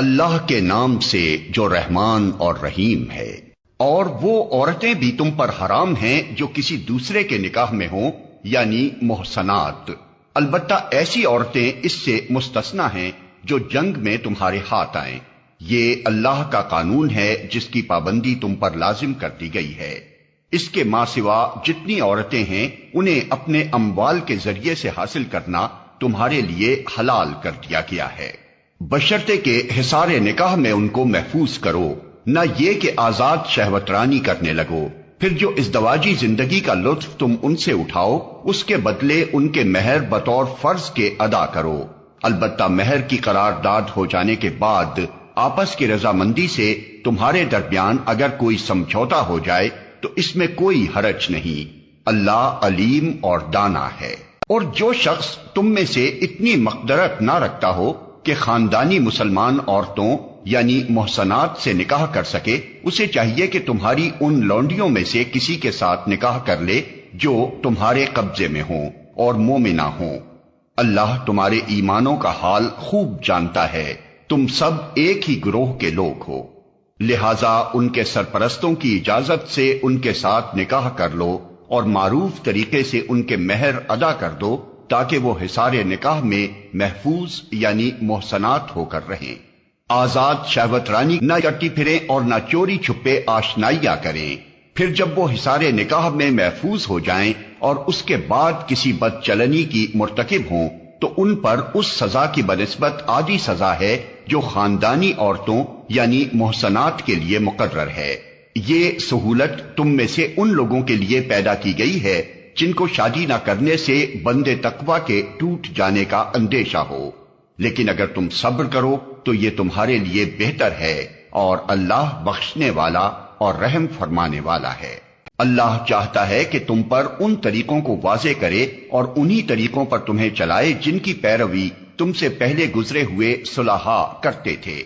اللہ کے نام سے جو رحمان اور رحیم ہے۔ اور وہ عورتیں بھی تم پر حرام ہیں جو کسی دوسرے کے نکاح میں ہوں، یعنی محصنات، البتہ ایسی عورتیں اس سے مستثنی ہیں جو جنگ میں تمہارے ہاتھ آئیں۔ یہ اللہ کا قانون ہے جس کی پابندی تم پر لازم کر دی گئی ہے۔ اس کے ماں سوا جتنی عورتیں ہیں انہیں اپنے اموال کے ذریعے سے حاصل کرنا تمہارے لیے حلال کر دیا گیا ہے، بشرطے کہ حصار نکاح میں ان کو محفوظ کرو، نہ یہ کہ آزاد شہوت رانی کرنے لگو۔ پھر جو ازدواجی زندگی کا لطف تم ان سے اٹھاؤ اس کے بدلے ان کے مہر بطور فرض کے ادا کرو، البتہ مہر کی قرارداد ہو جانے کے بعد آپس کی رضامندی سے تمہارے درمیان اگر کوئی سمجھوتا ہو جائے تو اس میں کوئی حرج نہیں، اللہ علیم اور دانا ہے۔ اور جو شخص تم میں سے اتنی مقدرت نہ رکھتا ہو کہ خاندانی مسلمان عورتوں یعنی محصنات سے نکاح کر سکے، اسے چاہیے کہ تمہاری ان لونڈیوں میں سے کسی کے ساتھ نکاح کر لے جو تمہارے قبضے میں ہوں اور مومنہ ہوں۔ اللہ تمہارے ایمانوں کا حال خوب جانتا ہے، تم سب ایک ہی گروہ کے لوگ ہو، لہذا ان کے سرپرستوں کی اجازت سے ان کے ساتھ نکاح کر لو اور معروف طریقے سے ان کے مہر ادا کر دو تاکہ وہ حصار نکاح میں محفوظ یعنی محصنات ہو کر رہیں، آزاد شہوت رانی نہ کرتی پھریں اور نہ چوری چھپے آشنائیاں کریں۔ پھر جب وہ حصار نکاح میں محفوظ ہو جائیں اور اس کے بعد کسی بد چلنی کی مرتکب ہوں تو ان پر اس سزا کی بنسبت آدھی سزا ہے جو خاندانی عورتوں یعنی محصنات کے لیے مقرر ہے۔ یہ سہولت تم میں سے ان لوگوں کے لیے پیدا کی گئی ہے جن کو شادی نہ کرنے سے بندے تقوی کے ٹوٹ جانے کا اندیشہ ہو، لیکن اگر تم صبر کرو تو یہ تمہارے لیے بہتر ہے، اور اللہ بخشنے والا اور رحم فرمانے والا ہے۔ اللہ چاہتا ہے کہ تم پر ان طریقوں کو واضح کرے اور انہی طریقوں پر تمہیں چلائے جن کی پیروی تم سے پہلے گزرے ہوئے صلحاء کرتے تھے۔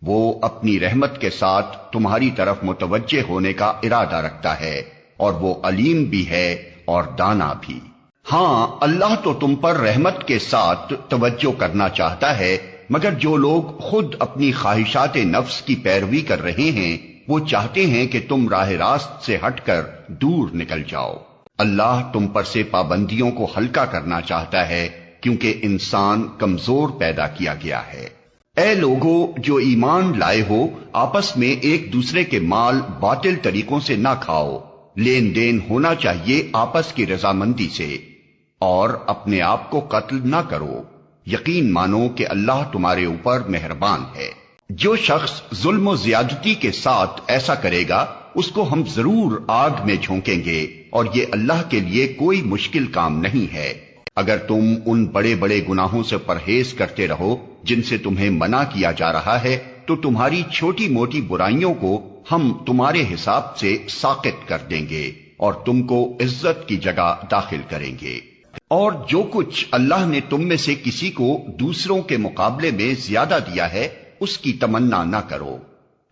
وہ اپنی رحمت کے ساتھ تمہاری طرف متوجہ ہونے کا ارادہ رکھتا ہے، اور وہ علیم بھی ہے اور دانا بھی۔ ہاں، اللہ تو تم پر رحمت کے ساتھ توجہ کرنا چاہتا ہے، مگر جو لوگ خود اپنی خواہشات نفس کی پیروی کر رہے ہیں وہ چاہتے ہیں کہ تم راہ راست سے ہٹ کر دور نکل جاؤ۔ اللہ تم پر سے پابندیوں کو ہلکا کرنا چاہتا ہے کیونکہ انسان کمزور پیدا کیا گیا ہے۔ اے لوگو جو ایمان لائے ہو، آپس میں ایک دوسرے کے مال باطل طریقوں سے نہ کھاؤ، لین دین ہونا چاہیے آپس کی رضامندی سے، اور اپنے آپ کو قتل نہ کرو، یقین مانو کہ اللہ تمہارے اوپر مہربان ہے۔ جو شخص ظلم و زیادتی کے ساتھ ایسا کرے گا اس کو ہم ضرور آگ میں جھونکیں گے، اور یہ اللہ کے لیے کوئی مشکل کام نہیں ہے۔ اگر تم ان بڑے بڑے گناہوں سے پرہیز کرتے رہو جن سے تمہیں منع کیا جا رہا ہے تو تمہاری چھوٹی موٹی برائیوں کو ہم تمہارے حساب سے ساقط کر دیں گے اور تم کو عزت کی جگہ داخل کریں گے۔ اور جو کچھ اللہ نے تم میں سے کسی کو دوسروں کے مقابلے میں زیادہ دیا ہے اس کی تمنا نہ کرو،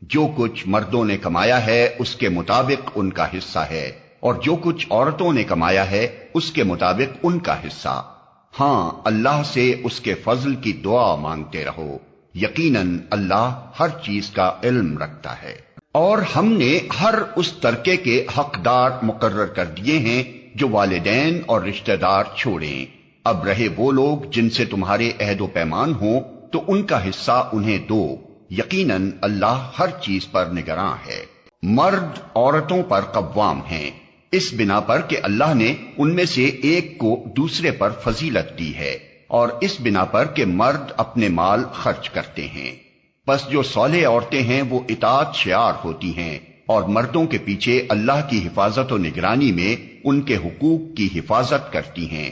جو کچھ مردوں نے کمایا ہے اس کے مطابق ان کا حصہ ہے، اور جو کچھ عورتوں نے کمایا ہے اس کے مطابق ان کا حصہ۔ ہاں، اللہ سے اس کے فضل کی دعا مانگتے رہو، یقیناً اللہ ہر چیز کا علم رکھتا ہے۔ اور ہم نے ہر اس ترکے کے حقدار مقرر کر دیے ہیں جو والدین اور رشتہ دار چھوڑیں، اب رہے وہ لوگ جن سے تمہارے عہد و پیمان ہوں تو ان کا حصہ انہیں دو، یقیناً اللہ ہر چیز پر نگراں ہے۔ مرد عورتوں پر قوام ہیں اس بنا پر کہ اللہ نے ان میں سے ایک کو دوسرے پر فضیلت دی ہے، اور اس بنا پر کہ مرد اپنے مال خرچ کرتے ہیں۔ بس جو صالح عورتیں ہیں وہ اطاعت شعار ہوتی ہیں، اور مردوں کے پیچھے اللہ کی حفاظت و نگرانی میں ان کے حقوق کی حفاظت کرتی ہیں۔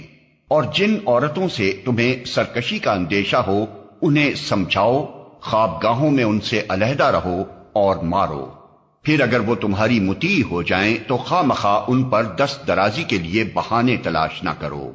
اور جن عورتوں سے تمہیں سرکشی کا اندیشہ ہو انہیں سمجھاؤ، خوابگاہوں میں ان سے علیحدہ رہو اور مارو۔ پھر اگر وہ تمہاری مطیع ہو جائیں تو خواہ مخواہ ان پر دست درازی کے لیے بہانے تلاش نہ کرو،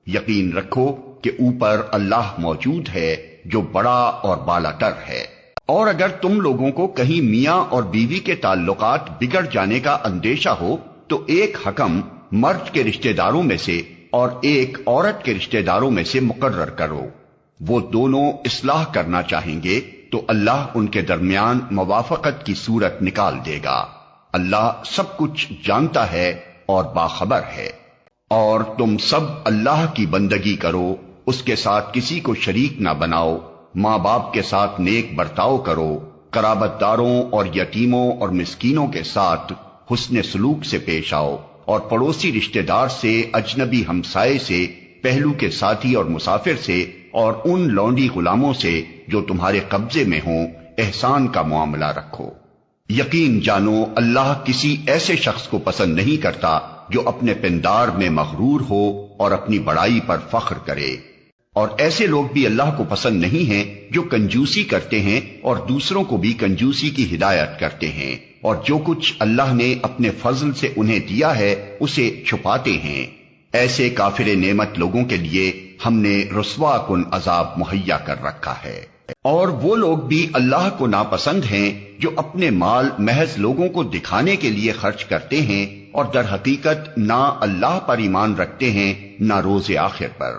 یقین رکھو کہ اوپر اللہ موجود ہے جو بڑا اور بالا تر ہے۔ اور اگر تم لوگوں کو کہیں میاں اور بیوی کے تعلقات بگڑ جانے کا اندیشہ ہو تو ایک حکم مرد کے رشتہ داروں میں سے اور ایک عورت کے رشتہ داروں میں سے مقرر کرو، وہ دونوں اصلاح کرنا چاہیں گے تو اللہ ان کے درمیان موافقت کی صورت نکال دے گا۔ اللہ سب کچھ جانتا ہے اور باخبر ہے۔ اور تم سب اللہ کی بندگی کرو، اس کے ساتھ کسی کو شریک نہ بناؤ، ماں باپ کے ساتھ نیک برتاؤ کرو، قرابت داروں اور یتیموں اور مسکینوں کے ساتھ حسن سلوک سے پیش آؤ، اور پڑوسی رشتہ دار سے، اجنبی ہمسائے سے، پہلو کے ساتھی اور مسافر سے، اور ان لونڈی غلاموں سے جو تمہارے قبضے میں ہوں احسان کا معاملہ رکھو۔ یقین جانو اللہ کسی ایسے شخص کو پسند نہیں کرتا جو اپنے پندار میں مغرور ہو اور اپنی بڑائی پر فخر کرے، اور ایسے لوگ بھی اللہ کو پسند نہیں ہیں جو کنجوسی کرتے ہیں اور دوسروں کو بھی کنجوسی کی ہدایت کرتے ہیں، اور جو کچھ اللہ نے اپنے فضل سے انہیں دیا ہے اسے چھپاتے ہیں۔ ایسے کافر نعمت لوگوں کے لیے ہم نے رسوا کن عذاب مہیا کر رکھا ہے۔ اور وہ لوگ بھی اللہ کو ناپسند ہیں جو اپنے مال محض لوگوں کو دکھانے کے لیے خرچ کرتے ہیں اور در حقیقت نہ اللہ پر ایمان رکھتے ہیں نہ روز آخر پر۔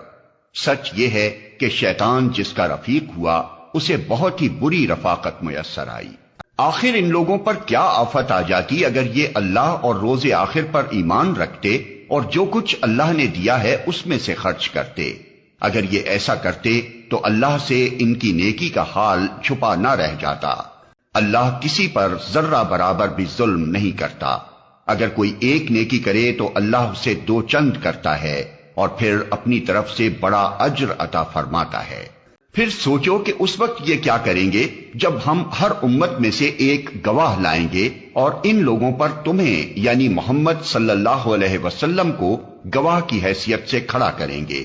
سچ یہ ہے کہ شیطان جس کا رفیق ہوا اسے بہت ہی بری رفاقت میسر آئی۔ آخر ان لوگوں پر کیا آفت آ جاتی اگر یہ اللہ اور روز آخر پر ایمان رکھتے اور جو کچھ اللہ نے دیا ہے اس میں سے خرچ کرتے۔ اگر یہ ایسا کرتے تو اللہ سے ان کی نیکی کا حال چھپا نہ رہ جاتا۔ اللہ کسی پر ذرہ برابر بھی ظلم نہیں کرتا۔ اگر کوئی ایک نیکی کرے تو اللہ اسے 2 چند کرتا ہے اور پھر اپنی طرف سے بڑا اجر عطا فرماتا ہے۔ پھر سوچو کہ اس وقت یہ کیا کریں گے جب ہم ہر امت میں سے ایک گواہ لائیں گے اور ان لوگوں پر تمہیں یعنی محمد صلی اللہ علیہ وسلم کو گواہ کی حیثیت سے کھڑا کریں گے۔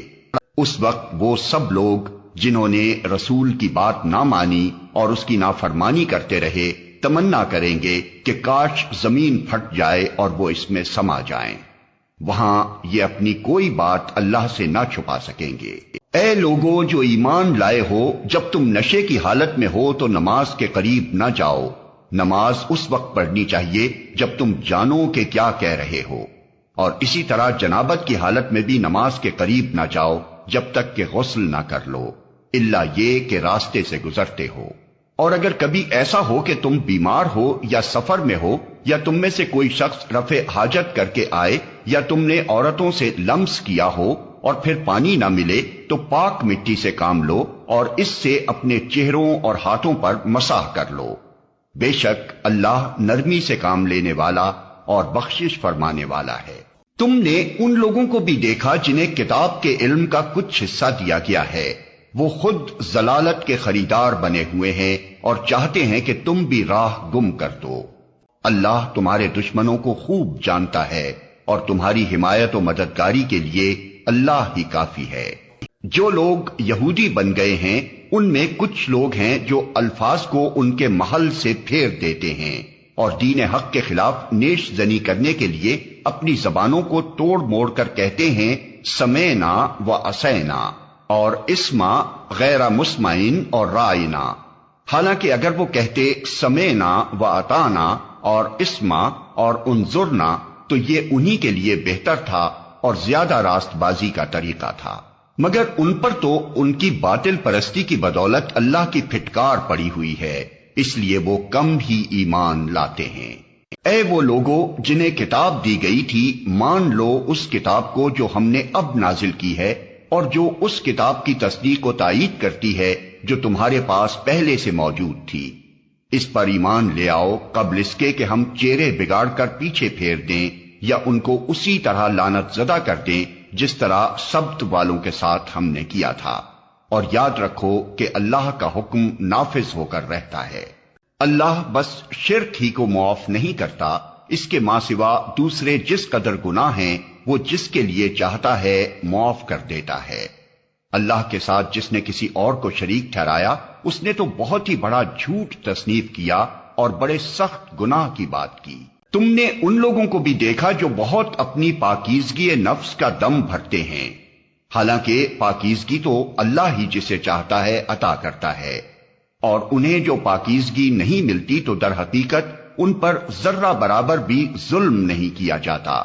اس وقت وہ سب لوگ جنہوں نے رسول کی بات نہ مانی اور اس کی نافرمانی کرتے رہے تمنا کریں گے کہ کاش زمین پھٹ جائے اور وہ اس میں سما جائیں۔ وہاں یہ اپنی کوئی بات اللہ سے نہ چھپا سکیں گے۔ اے لوگو جو ایمان لائے ہو، جب تم نشے کی حالت میں ہو تو نماز کے قریب نہ جاؤ۔ نماز اس وقت پڑھنی چاہیے جب تم جانو کہ کیا کہہ رہے ہو، اور اسی طرح جنابت کی حالت میں بھی نماز کے قریب نہ جاؤ جب تک کہ غسل نہ کر لو، الا یہ کہ راستے سے گزرتے ہو۔ اور اگر کبھی ایسا ہو کہ تم بیمار ہو یا سفر میں ہو یا تم میں سے کوئی شخص رفع حاجت کر کے آئے یا تم نے عورتوں سے لمس کیا ہو اور پھر پانی نہ ملے تو پاک مٹی سے کام لو اور اس سے اپنے چہروں اور ہاتھوں پر مسح کر لو۔ بے شک اللہ نرمی سے کام لینے والا اور بخشش فرمانے والا ہے۔ تم نے ان لوگوں کو بھی دیکھا جنہیں کتاب کے علم کا کچھ حصہ دیا گیا ہے، وہ خود ضلالت کے خریدار بنے ہوئے ہیں اور چاہتے ہیں کہ تم بھی راہ گم کر دو۔ اللہ تمہارے دشمنوں کو خوب جانتا ہے اور تمہاری حمایت و مددگاری کے لیے اللہ ہی کافی ہے۔ جو لوگ یہودی بن گئے ہیں ان میں کچھ لوگ ہیں جو الفاظ کو ان کے محل سے پھیر دیتے ہیں اور دین حق کے خلاف نیش زنی کرنے کے لیے اپنی زبانوں کو توڑ موڑ کر کہتے ہیں سمینا و اسینا اور اسما غیر مسمعین اور رائنا، حالانکہ اگر وہ کہتے سمینا و اطانا اور اسما اور انظرنا تو یہ انہی کے لیے بہتر تھا اور زیادہ راست بازی کا طریقہ تھا، مگر ان پر تو ان کی باطل پرستی کی بدولت اللہ کی پھٹکار پڑی ہوئی ہے، اس لیے وہ کم ہی ایمان لاتے ہیں۔ اے وہ لوگو جنہیں کتاب دی گئی تھی، مان لو اس کتاب کو جو ہم نے اب نازل کی ہے اور جو اس کتاب کی تصدیق و تائید کرتی ہے جو تمہارے پاس پہلے سے موجود تھی۔ اس پر ایمان لے آؤ قبل اس کے کہ ہم چہرے بگاڑ کر پیچھے پھیر دیں یا ان کو اسی طرح لعنت زدہ کر دیں جس طرح سبت والوں کے ساتھ ہم نے کیا تھا، اور یاد رکھو کہ اللہ کا حکم نافذ ہو کر رہتا ہے۔ اللہ بس شرک ہی کو معاف نہیں کرتا، اس کے ماں سوا دوسرے جس قدر گناہ ہیں وہ جس کے لیے چاہتا ہے معاف کر دیتا ہے۔ اللہ کے ساتھ جس نے کسی اور کو شریک ٹھہرایا اس نے تو بہت ہی بڑا جھوٹ تصنیف کیا اور بڑے سخت گناہ کی بات کی۔ تم نے ان لوگوں کو بھی دیکھا جو بہت اپنی پاکیزگی نفس کا دم بھرتے ہیں، حالانکہ پاکیزگی تو اللہ ہی جسے چاہتا ہے عطا کرتا ہے، اور انہیں جو پاکیزگی نہیں ملتی تو در حقیقت ان پر ذرہ برابر بھی ظلم نہیں کیا جاتا۔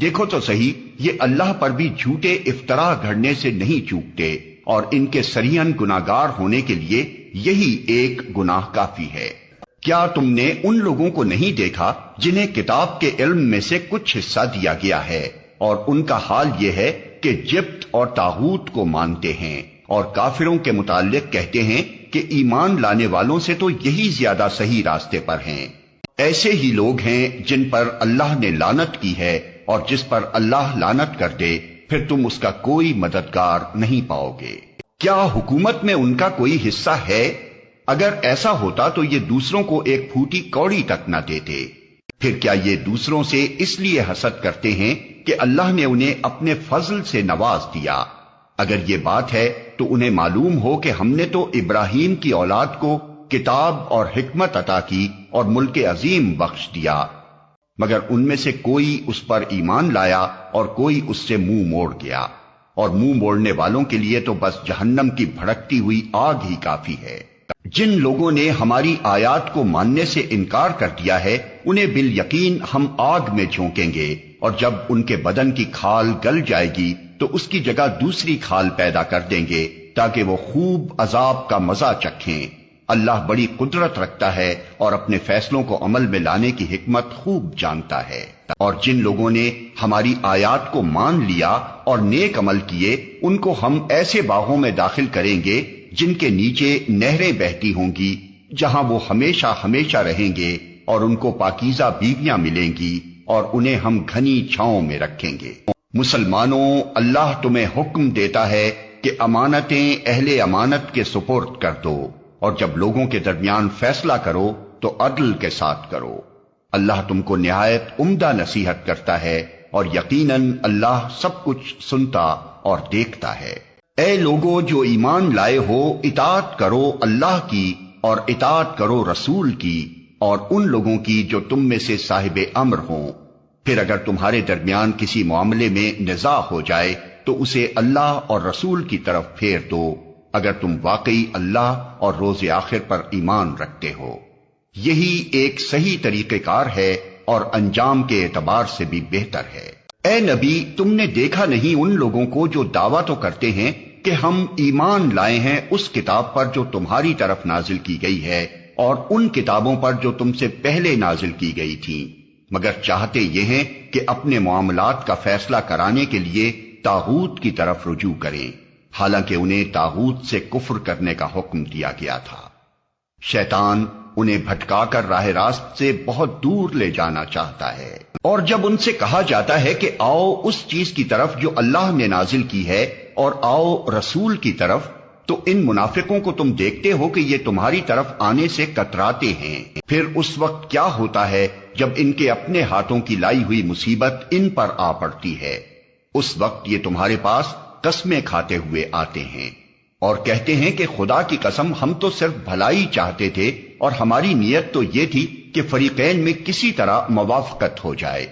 دیکھو تو صحیح، یہ اللہ پر بھی جھوٹے افطرا گھڑنے سے نہیں چوکتے، اور ان کے سریحاً گناہگار ہونے کے لیے یہی ایک گناہ کافی ہے۔ کیا تم نے ان لوگوں کو نہیں دیکھا جنہیں کتاب کے علم میں سے کچھ حصہ دیا گیا ہے، اور ان کا حال یہ ہے کہ جبت اور طاغوت کو مانتے ہیں، اور کافروں کے متعلق کہتے ہیں کہ ایمان لانے والوں سے تو یہی زیادہ صحیح راستے پر ہیں۔ ایسے ہی لوگ ہیں جن پر اللہ نے لعنت کی ہے، اور جس پر اللہ لعنت کر دے پھر تم اس کا کوئی مددگار نہیں پاؤ گے۔ کیا حکومت میں ان کا کوئی حصہ ہے؟ اگر ایسا ہوتا تو یہ دوسروں کو ایک پھوٹی کوڑی تک نہ دیتے۔ پھر کیا یہ دوسروں سے اس لیے حسد کرتے ہیں کہ اللہ نے انہیں اپنے فضل سے نواز دیا؟ اگر یہ بات ہے تو انہیں معلوم ہو کہ ہم نے تو ابراہیم کی اولاد کو کتاب اور حکمت عطا کی اور ملک عظیم بخش دیا، مگر ان میں سے کوئی اس پر ایمان لایا اور کوئی اس سے منہ موڑ گیا، اور منہ موڑنے والوں کے لیے تو بس جہنم کی بھڑکتی ہوئی آگ ہی کافی ہے۔ جن لوگوں نے ہماری آیات کو ماننے سے انکار کر دیا ہے انہیں بالیقین ہم آگ میں جھونکیں گے، اور جب ان کے بدن کی کھال گل جائے گی تو اس کی جگہ دوسری کھال پیدا کر دیں گے تاکہ وہ خوب عذاب کا مزہ چکھیں۔ اللہ بڑی قدرت رکھتا ہے اور اپنے فیصلوں کو عمل میں لانے کی حکمت خوب جانتا ہے۔ اور جن لوگوں نے ہماری آیات کو مان لیا اور نیک عمل کیے ان کو ہم ایسے باغوں میں داخل کریں گے جن کے نیچے نہریں بہتی ہوں گی، جہاں وہ ہمیشہ ہمیشہ رہیں گے، اور ان کو پاکیزہ بیویاں ملیں گی، اور انہیں ہم گھنی چھاؤں میں رکھیں گے۔ مسلمانوں، اللہ تمہیں حکم دیتا ہے کہ امانتیں اہل امانت کے سپرد کر دو، اور جب لوگوں کے درمیان فیصلہ کرو تو عدل کے ساتھ کرو۔ اللہ تم کو نہایت عمدہ نصیحت کرتا ہے، اور یقیناً اللہ سب کچھ سنتا اور دیکھتا ہے۔ اے لوگو جو ایمان لائے ہو، اطاعت کرو اللہ کی اور اطاعت کرو رسول کی اور ان لوگوں کی جو تم میں سے صاحب امر ہوں۔ پھر اگر تمہارے درمیان کسی معاملے میں نزاع ہو جائے تو اسے اللہ اور رسول کی طرف پھیر دو، اگر تم واقعی اللہ اور روز آخر پر ایمان رکھتے ہو۔ یہی ایک صحیح طریقہ کار ہے اور انجام کے اعتبار سے بھی بہتر ہے۔ اے نبی، تم نے دیکھا نہیں ان لوگوں کو جو دعویٰ تو کرتے ہیں کہ ہم ایمان لائے ہیں اس کتاب پر جو تمہاری طرف نازل کی گئی ہے اور ان کتابوں پر جو تم سے پہلے نازل کی گئی تھیں، مگر چاہتے یہ ہیں کہ اپنے معاملات کا فیصلہ کرانے کے لیے طاغوت کی طرف رجوع کریں، حالانکہ انہیں طاغوت سے کفر کرنے کا حکم دیا گیا تھا۔ شیطان انہیں بھٹکا کر راہ راست سے بہت دور لے جانا چاہتا ہے، اور جب ان سے کہا جاتا ہے کہ آؤ اس چیز کی طرف جو اللہ نے نازل کی ہے اور آؤ رسول کی طرف، تو ان منافقوں کو تم دیکھتے ہو کہ یہ تمہاری طرف آنے سے کتراتے ہیں۔ پھر اس وقت کیا ہوتا ہے جب ان کے اپنے ہاتھوں کی لائی ہوئی مصیبت ان پر آ پڑتی ہے؟ اس وقت یہ تمہارے پاس قسمیں کھاتے ہوئے آتے ہیں اور کہتے ہیں کہ خدا کی قسم ہم تو صرف بھلائی چاہتے تھے، اور ہماری نیت تو یہ تھی کہ فریقین میں کسی طرح موافقت ہو جائے۔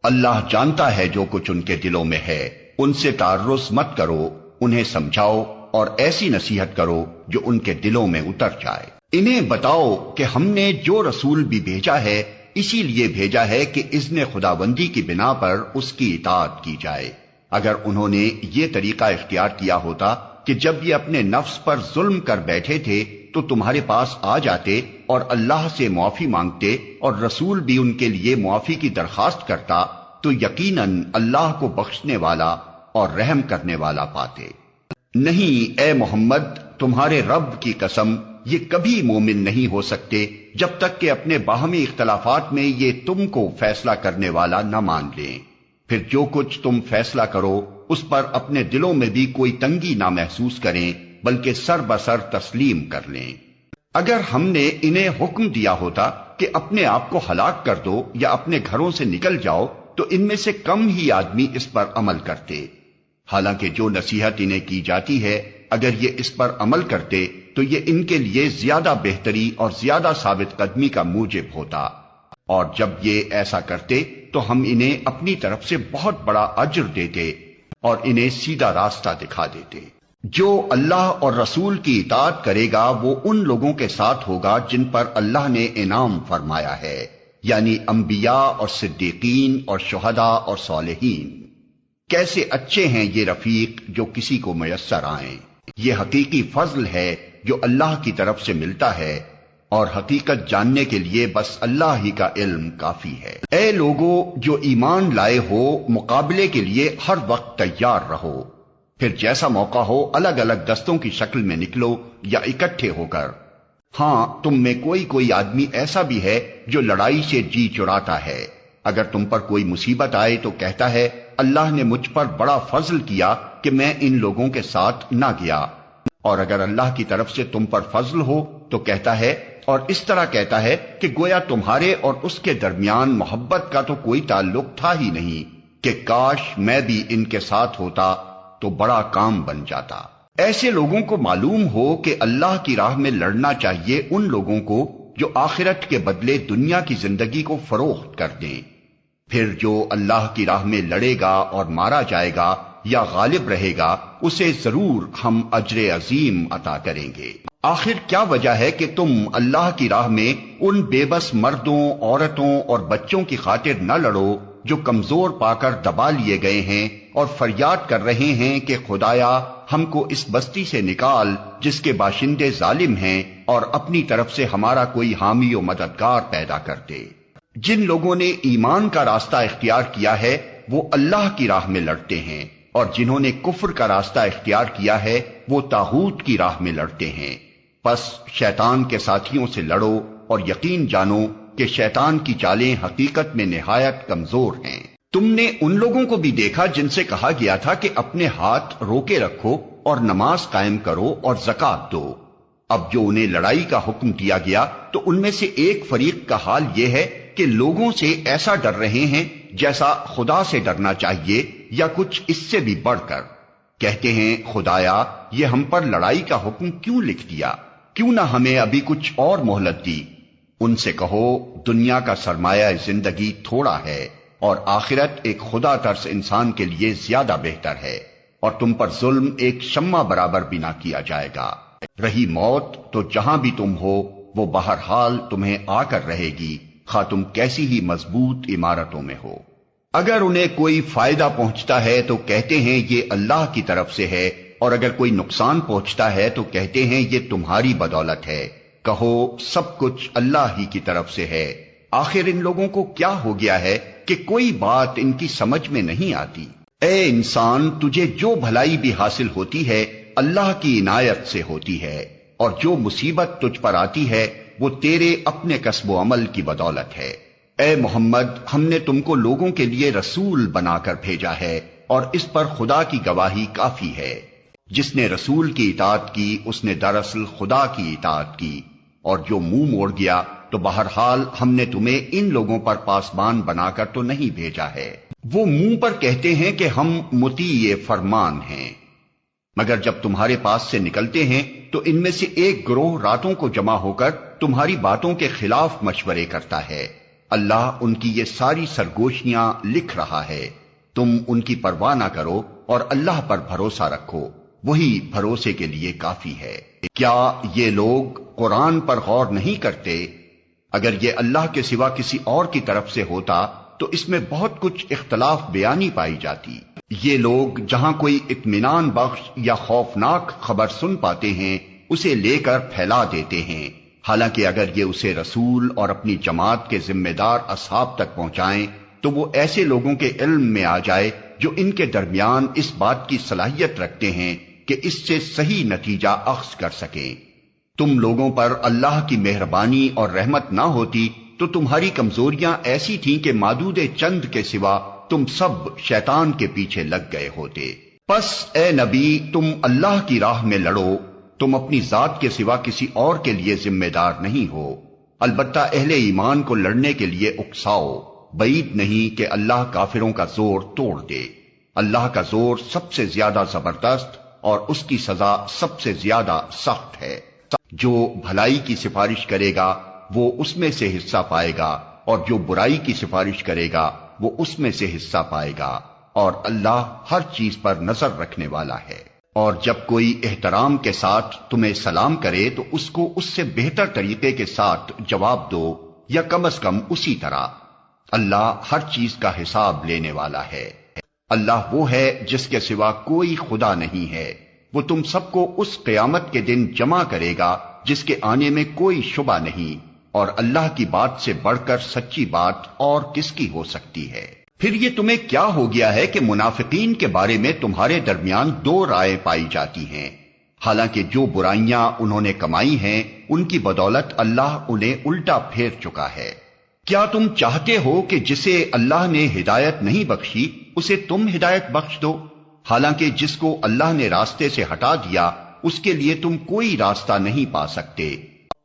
اللہ جانتا ہے جو کچھ ان کے دلوں میں ہے، ان سے تعرض مت کرو، انہیں سمجھاؤ اور ایسی نصیحت کرو جو ان کے دلوں میں اتر جائے۔ انہیں بتاؤ کہ ہم نے جو رسول بھی بھیجا ہے اسی لیے بھیجا ہے کہ اذن خداوندی کی بنا پر اس کی اطاعت کی جائے۔ اگر انہوں نے یہ طریقہ اختیار کیا ہوتا کہ جب یہ اپنے نفس پر ظلم کر بیٹھے تھے تو تمہارے پاس آ جاتے اور اللہ سے معافی مانگتے اور رسول بھی ان کے لیے معافی کی درخواست کرتا، تو یقیناً اللہ کو بخشنے والا اور رحم کرنے والا پاتے۔ نہیں اے محمد، تمہارے رب کی قسم، یہ کبھی مومن نہیں ہو سکتے جب تک کہ اپنے باہمی اختلافات میں یہ تم کو فیصلہ کرنے والا نہ مان لیں۔ پھر جو کچھ تم فیصلہ کرو اس پر اپنے دلوں میں بھی کوئی تنگی نہ محسوس کریں، بلکہ سر بسر تسلیم کر لیں۔ اگر ہم نے انہیں حکم دیا ہوتا کہ اپنے آپ کو ہلاک کر دو یا اپنے گھروں سے نکل جاؤ تو ان میں سے کم ہی آدمی اس پر عمل کرتے، حالانکہ جو نصیحت انہیں کی جاتی ہے اگر یہ اس پر عمل کرتے تو یہ ان کے لیے زیادہ بہتری اور زیادہ ثابت قدمی کا موجب ہوتا، اور جب یہ ایسا کرتے تو ہم انہیں اپنی طرف سے بہت بڑا اجر دیتے اور انہیں سیدھا راستہ دکھا دیتے۔ جو اللہ اور رسول کی اطاعت کرے گا وہ ان لوگوں کے ساتھ ہوگا جن پر اللہ نے انعام فرمایا ہے، یعنی انبیاء اور صدیقین اور شہداء اور صالحین۔ کیسے اچھے ہیں یہ رفیق جو کسی کو میسر آئیں۔ یہ حقیقی فضل ہے جو اللہ کی طرف سے ملتا ہے، اور حقیقت جاننے کے لیے بس اللہ ہی کا علم کافی ہے۔ اے لوگو جو ایمان لائے ہو، مقابلے کے لیے ہر وقت تیار رہو، پھر جیسا موقع ہو الگ الگ دستوں کی شکل میں نکلو یا اکٹھے ہو کر۔ ہاں، تم میں کوئی آدمی ایسا بھی ہے جو لڑائی سے جی چراتا ہے۔ اگر تم پر کوئی مصیبت آئے تو کہتا ہے اللہ نے مجھ پر بڑا فضل کیا کہ میں ان لوگوں کے ساتھ نہ گیا، اور اگر اللہ کی طرف سے تم پر فضل ہو تو کہتا ہے، اور اس طرح کہتا ہے کہ گویا تمہارے اور اس کے درمیان محبت کا تو کوئی تعلق تھا ہی نہیں، کہ کاش میں بھی ان کے ساتھ ہوتا تو بڑا کام بن جاتا۔ ایسے لوگوں کو معلوم ہو کہ اللہ کی راہ میں لڑنا چاہیے ان لوگوں کو جو آخرت کے بدلے دنیا کی زندگی کو فروخت کر دیں، پھر جو اللہ کی راہ میں لڑے گا اور مارا جائے گا یا غالب رہے گا اسے ضرور ہم اجر عظیم عطا کریں گے۔ آخر کیا وجہ ہے کہ تم اللہ کی راہ میں ان بے بس مردوں، عورتوں اور بچوں کی خاطر نہ لڑو جو کمزور پا کر دبا لیے گئے ہیں اور فریاد کر رہے ہیں کہ خدایا ہم کو اس بستی سے نکال جس کے باشندے ظالم ہیں، اور اپنی طرف سے ہمارا کوئی حامی و مددگار پیدا کر دے۔ جن لوگوں نے ایمان کا راستہ اختیار کیا ہے وہ اللہ کی راہ میں لڑتے ہیں، اور جنہوں نے کفر کا راستہ اختیار کیا ہے وہ طاغوت کی راہ میں لڑتے ہیں۔ پس شیطان کے ساتھیوں سے لڑو اور یقین جانو کہ شیطان کی چالیں حقیقت میں نہایت کمزور ہیں۔ تم نے ان لوگوں کو بھی دیکھا جن سے کہا گیا تھا کہ اپنے ہاتھ روکے رکھو اور نماز قائم کرو اور زکوٰۃ دو۔ اب جو انہیں لڑائی کا حکم دیا گیا تو ان میں سے ایک فریق کا حال یہ ہے کہ لوگوں سے ایسا ڈر رہے ہیں جیسا خدا سے ڈرنا چاہیے یا کچھ اس سے بھی بڑھ کر۔ کہتے ہیں خدایا یہ ہم پر لڑائی کا حکم کیوں لکھ دیا، کیوں نہ ہمیں ابھی کچھ اور مہلت دی۔ ان سے کہو دنیا کا سرمایہ زندگی تھوڑا ہے، اور آخرت ایک خدا ترس انسان کے لیے زیادہ بہتر ہے، اور تم پر ظلم ایک شمع برابر بھی نہ کیا جائے گا۔ رہی موت تو جہاں بھی تم ہو وہ بہرحال تمہیں آ کر رہے گی، خواہ تم کیسی ہی مضبوط عمارتوں میں ہو۔ اگر انہیں کوئی فائدہ پہنچتا ہے تو کہتے ہیں یہ اللہ کی طرف سے ہے، اور اگر کوئی نقصان پہنچتا ہے تو کہتے ہیں یہ تمہاری بدولت ہے۔ کہو سب کچھ اللہ ہی کی طرف سے ہے۔ آخر ان لوگوں کو کیا ہو گیا ہے کہ کوئی بات ان کی سمجھ میں نہیں آتی۔ اے انسان تجھے جو بھلائی بھی حاصل ہوتی ہے اللہ کی عنایت سے ہوتی ہے، اور جو مصیبت تجھ پر آتی ہے وہ تیرے اپنے کسب و عمل کی بدولت ہے۔ اے محمد ہم نے تم کو لوگوں کے لیے رسول بنا کر بھیجا ہے، اور اس پر خدا کی گواہی کافی ہے۔ جس نے رسول کی اطاعت کی اس نے دراصل خدا کی اطاعت کی، اور جو منہ موڑ گیا تو بہرحال ہم نے تمہیں ان لوگوں پر پاسبان بنا کر تو نہیں بھیجا ہے۔ وہ منہ پر کہتے ہیں کہ ہم مطیع فرمان ہیں، مگر جب تمہارے پاس سے نکلتے ہیں تو ان میں سے ایک گروہ راتوں کو جمع ہو کر تمہاری باتوں کے خلاف مشورے کرتا ہے۔ اللہ ان کی یہ ساری سرگوشیاں لکھ رہا ہے، تم ان کی پرواہ نہ کرو اور اللہ پر بھروسہ رکھو، وہی بھروسے کے لیے کافی ہے۔ کیا یہ لوگ قرآن پر غور نہیں کرتے؟ اگر یہ اللہ کے سوا کسی اور کی طرف سے ہوتا تو اس میں بہت کچھ اختلاف بیانی پائی جاتی۔ یہ لوگ جہاں کوئی اطمینان بخش یا خوفناک خبر سن پاتے ہیں اسے لے کر پھیلا دیتے ہیں، حالانکہ اگر یہ اسے رسول اور اپنی جماعت کے ذمہ دار اصحاب تک پہنچائیں تو وہ ایسے لوگوں کے علم میں آ جائے جو ان کے درمیان اس بات کی صلاحیت رکھتے ہیں کہ اس سے صحیح نتیجہ اخذ کر سکیں۔ تم لوگوں پر اللہ کی مہربانی اور رحمت نہ ہوتی تو تمہاری کمزوریاں ایسی تھیں کہ معدود چند کے سوا تم سب شیطان کے پیچھے لگ گئے ہوتے۔ پس اے نبی تم اللہ کی راہ میں لڑو، تم اپنی ذات کے سوا کسی اور کے لیے ذمہ دار نہیں ہو، البتہ اہل ایمان کو لڑنے کے لیے اکساؤ، بعید نہیں کہ اللہ کافروں کا زور توڑ دے۔ اللہ کا زور سب سے زیادہ زبردست اور اس کی سزا سب سے زیادہ سخت ہے۔ جو بھلائی کی سفارش کرے گا وہ اس میں سے حصہ پائے گا، اور جو برائی کی سفارش کرے گا وہ اس میں سے حصہ پائے گا، اور اللہ ہر چیز پر نظر رکھنے والا ہے۔ اور جب کوئی احترام کے ساتھ تمہیں سلام کرے تو اس کو اس سے بہتر طریقے کے ساتھ جواب دو، یا کم از کم اسی طرح۔ اللہ ہر چیز کا حساب لینے والا ہے۔ اللہ وہ ہے جس کے سوا کوئی خدا نہیں ہے، وہ تم سب کو اس قیامت کے دن جمع کرے گا جس کے آنے میں کوئی شبہ نہیں، اور اللہ کی بات سے بڑھ کر سچی بات اور کس کی ہو سکتی ہے؟ پھر یہ تمہیں کیا ہو گیا ہے کہ منافقین کے بارے میں تمہارے درمیان دو رائے پائی جاتی ہیں، حالانکہ جو برائیاں انہوں نے کمائی ہیں ان کی بدولت اللہ انہیں الٹا پھیر چکا ہے۔ کیا تم چاہتے ہو کہ جسے اللہ نے ہدایت نہیں بخشی اسے تم ہدایت بخش دو، حالانکہ جس کو اللہ نے راستے سے ہٹا دیا اس کے لیے تم کوئی راستہ نہیں پا سکتے؟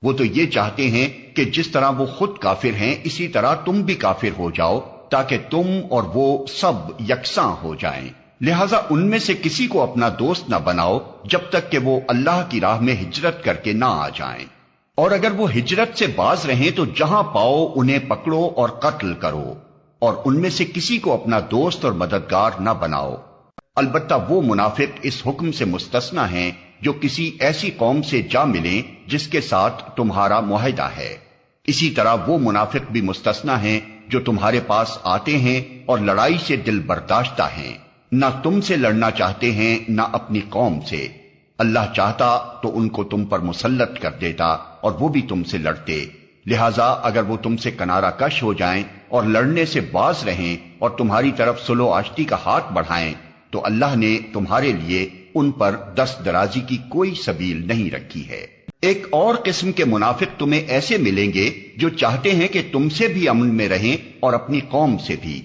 وہ تو یہ چاہتے ہیں کہ جس طرح وہ خود کافر ہیں اسی طرح تم بھی کافر ہو جاؤ تاکہ تم اور وہ سب یکساں ہو جائیں۔ لہذا ان میں سے کسی کو اپنا دوست نہ بناؤ جب تک کہ وہ اللہ کی راہ میں ہجرت کر کے نہ آ جائیں، اور اگر وہ ہجرت سے باز رہیں تو جہاں پاؤ انہیں پکڑو اور قتل کرو، اور ان میں سے کسی کو اپنا دوست اور مددگار نہ بناؤ۔ البتہ وہ منافق اس حکم سے مستثنی ہیں جو کسی ایسی قوم سے جا ملیں جس کے ساتھ تمہارا معاہدہ ہے۔ اسی طرح وہ منافق بھی مستثنی ہیں جو تمہارے پاس آتے ہیں اور لڑائی سے دل برداشتہ ہیں، نہ تم سے لڑنا چاہتے ہیں نہ اپنی قوم سے۔ اللہ چاہتا تو ان کو تم پر مسلط کر دیتا اور وہ بھی تم سے لڑتے، لہذا اگر وہ تم سے کنارہ کش ہو جائیں اور لڑنے سے باز رہیں اور تمہاری طرف صلح و آشتی کا ہاتھ بڑھائیں تو اللہ نے تمہارے لیے ان پر دست درازی کی کوئی سبیل نہیں رکھی ہے۔ ایک اور قسم کے منافق تمہیں ایسے ملیں گے جو چاہتے ہیں کہ تم سے بھی امن میں رہیں اور اپنی قوم سے بھی،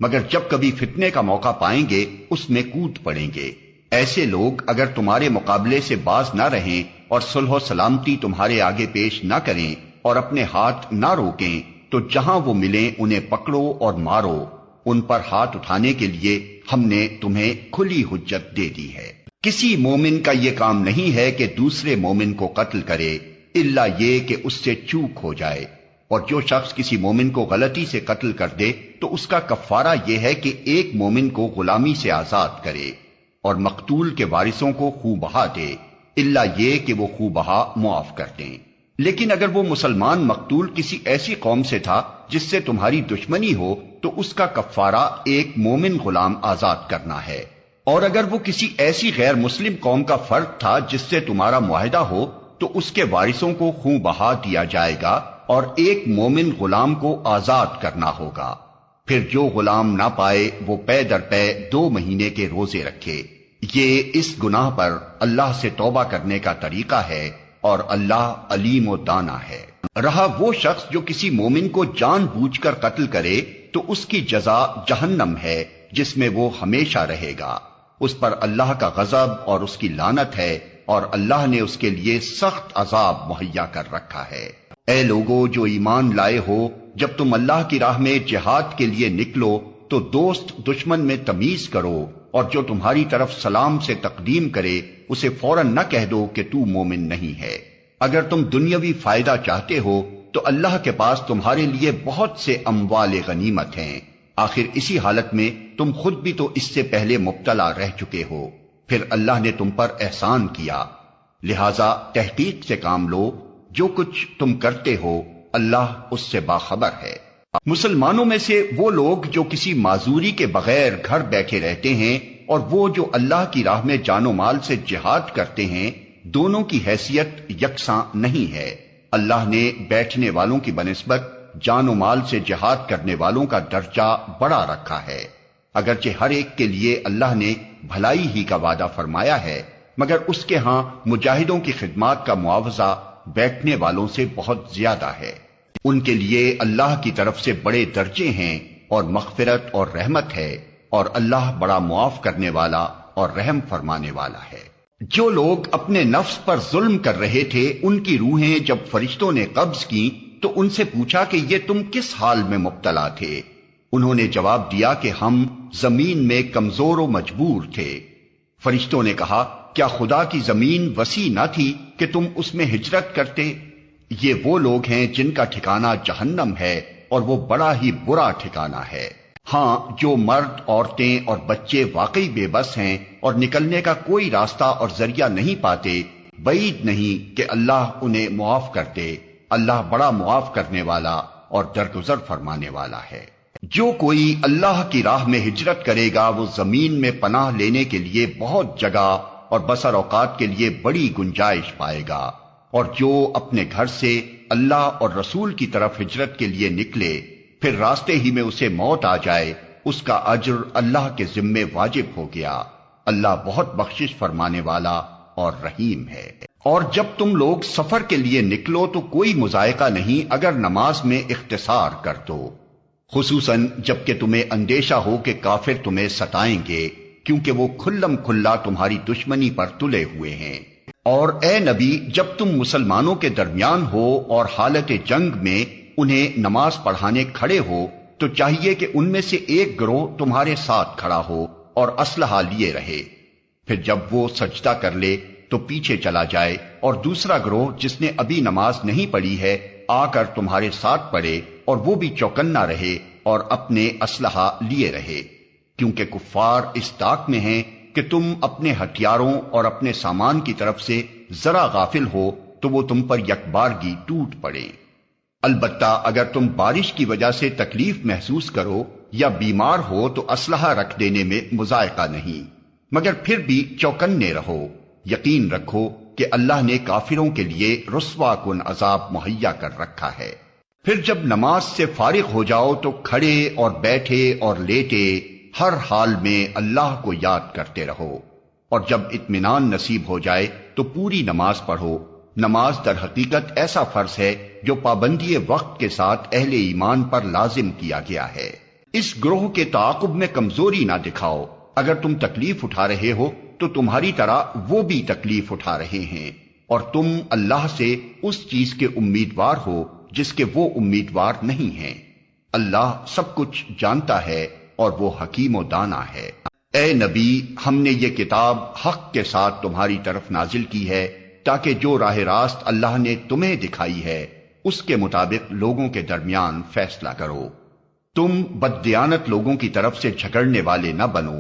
مگر جب کبھی فتنے کا موقع پائیں گے اس میں کود پڑیں گے۔ ایسے لوگ اگر تمہارے مقابلے سے باز نہ رہیں اور صلح و سلامتی تمہارے آگے پیش نہ کریں اور اپنے ہاتھ نہ روکیں تو جہاں وہ ملیں انہیں پکڑو اور مارو، ان پر ہاتھ اٹھانے کے لیے ہم نے تمہیں کھلی حجت دے دی ہے۔ کسی مومن کا یہ کام نہیں ہے کہ دوسرے مومن کو قتل کرے الا یہ کہ اس سے چوک ہو جائے، اور جو شخص کسی مومن کو غلطی سے قتل کر دے تو اس کا کفارہ یہ ہے کہ ایک مومن کو غلامی سے آزاد کرے اور مقتول کے وارثوں کو خوں بہا دے، الا یہ کہ وہ خوں بہا معاف کر دیں۔ لیکن اگر وہ مسلمان مقتول کسی ایسی قوم سے تھا جس سے تمہاری دشمنی ہو تو اس کا کفارہ ایک مومن غلام آزاد کرنا ہے، اور اگر وہ کسی ایسی غیر مسلم قوم کا فرد تھا جس سے تمہارا معاہدہ ہو تو اس کے وارثوں کو خوں بہا دیا جائے گا اور ایک مومن غلام کو آزاد کرنا ہوگا۔ پھر جو غلام نہ پائے وہ پے در پے 2 مہینے کے روزے رکھے۔ یہ اس گناہ پر اللہ سے توبہ کرنے کا طریقہ ہے اور اللہ علیم و دانا ہے۔ رہا وہ شخص جو کسی مومن کو جان بوجھ کر قتل کرے تو اس کی جزا جہنم ہے جس میں وہ ہمیشہ رہے گا، اس پر اللہ کا غضب اور اس کی لعنت ہے، اور اللہ نے اس کے لیے سخت عذاب مہیا کر رکھا ہے۔ اے لوگو جو ایمان لائے ہو، جب تم اللہ کی راہ میں جہاد کے لیے نکلو تو دوست دشمن میں تمیز کرو، اور جو تمہاری طرف سلام سے تقدیم کرے اسے فوراً نہ کہہ دو کہ تو مومن نہیں ہے۔ اگر تم دنیاوی فائدہ چاہتے ہو تو اللہ کے پاس تمہارے لیے بہت سے اموال غنیمت ہیں، آخر اسی حالت میں تم خود بھی تو اس سے پہلے مبتلا رہ چکے ہو، پھر اللہ نے تم پر احسان کیا، لہذا تحقیق سے کام لو، جو کچھ تم کرتے ہو اللہ اس سے باخبر ہے۔ مسلمانوں میں سے وہ لوگ جو کسی معذوری کے بغیر گھر بیٹھے رہتے ہیں اور وہ جو اللہ کی راہ میں جان و مال سے جہاد کرتے ہیں، دونوں کی حیثیت یکساں نہیں ہے۔ اللہ نے بیٹھنے والوں کی بنسبت جان و مال سے جہاد کرنے والوں کا درجہ بڑا رکھا ہے، اگرچہ ہر ایک کے لیے اللہ نے بھلائی ہی کا وعدہ فرمایا ہے، مگر اس کے ہاں مجاہدوں کی خدمات کا معاوضہ بیٹھنے والوں سے بہت زیادہ ہے۔ ان کے لیے اللہ کی طرف سے بڑے درجے ہیں اور مغفرت اور رحمت ہے، اور اللہ بڑا معاف کرنے والا اور رحم فرمانے والا ہے۔ جو لوگ اپنے نفس پر ظلم کر رہے تھے ان کی روحیں جب فرشتوں نے قبض کی تو ان سے پوچھا کہ یہ تم کس حال میں مبتلا تھے؟ انہوں نے جواب دیا کہ ہم زمین میں کمزور و مجبور تھے۔ فرشتوں نے کہا کیا خدا کی زمین وسیع نہ تھی کہ تم اس میں ہجرت کرتے؟ یہ وہ لوگ ہیں جن کا ٹھکانہ جہنم ہے اور وہ بڑا ہی برا ٹھکانہ ہے۔ ہاں جو مرد، عورتیں اور بچے واقعی بے بس ہیں اور نکلنے کا کوئی راستہ اور ذریعہ نہیں پاتے، بعید نہیں کہ اللہ انہیں معاف کر دے، اللہ بڑا معاف کرنے والا اور درگزر فرمانے والا ہے۔ جو کوئی اللہ کی راہ میں ہجرت کرے گا وہ زمین میں پناہ لینے کے لیے بہت جگہ اور بسر اوقات کے لیے بڑی گنجائش پائے گا۔ اور جو اپنے گھر سے اللہ اور رسول کی طرف ہجرت کے لیے نکلے، پھر راستے ہی میں اسے موت آ جائے، اس کا اجر اللہ کے ذمے واجب ہو گیا۔ اللہ بہت بخشش فرمانے والا اور رحیم ہے۔ اور جب تم لوگ سفر کے لیے نکلو تو کوئی مضائقہ نہیں اگر نماز میں اختصار کر دو، خصوصاً جب کہ تمہیں اندیشہ ہو کہ کافر تمہیں ستائیں گے، کیونکہ وہ کھلم کھلا تمہاری دشمنی پر تلے ہوئے ہیں۔ اور اے نبی، جب تم مسلمانوں کے درمیان ہو اور حالت جنگ میں انہیں نماز پڑھانے کھڑے ہو تو چاہیے کہ ان میں سے ایک گروہ تمہارے ساتھ کھڑا ہو اور اسلحہ لیے رہے، پھر جب وہ سجدہ کر لے تو پیچھے چلا جائے، اور دوسرا گروہ جس نے ابھی نماز نہیں پڑھی ہے آ کر تمہارے ساتھ پڑھے اور وہ بھی چوکنا رہے اور اپنے اسلحہ لیے رہے، کیونکہ کفار اس طاق میں ہیں کہ تم اپنے ہتھیاروں اور اپنے سامان کی طرف سے ذرا غافل ہو تو وہ تم پر یکبارگی ٹوٹ پڑے۔ البتہ اگر تم بارش کی وجہ سے تکلیف محسوس کرو یا بیمار ہو تو اسلحہ رکھ دینے میں مضائقہ نہیں، مگر پھر بھی چوکنے رہو، یقین رکھو کہ اللہ نے کافروں کے لیے رسوا کن عذاب مہیا کر رکھا ہے۔ پھر جب نماز سے فارغ ہو جاؤ تو کھڑے اور بیٹھے اور لیٹے ہر حال میں اللہ کو یاد کرتے رہو، اور جب اطمینان نصیب ہو جائے تو پوری نماز پڑھو۔ نماز در حقیقت ایسا فرض ہے جو پابندی وقت کے ساتھ اہل ایمان پر لازم کیا گیا ہے۔ اس گروہ کے تعاقب میں کمزوری نہ دکھاؤ، اگر تم تکلیف اٹھا رہے ہو تو تمہاری طرح وہ بھی تکلیف اٹھا رہے ہیں، اور تم اللہ سے اس چیز کے امیدوار ہو جس کے وہ امیدوار نہیں ہیں۔ اللہ سب کچھ جانتا ہے اور وہ حکیم و دانا ہے۔ اے نبی، ہم نے یہ کتاب حق کے ساتھ تمہاری طرف نازل کی ہے تاکہ جو راہ راست اللہ نے تمہیں دکھائی ہے اس کے مطابق لوگوں کے درمیان فیصلہ کرو۔ تم بددیانت لوگوں کی طرف سے جھگڑنے والے نہ بنو،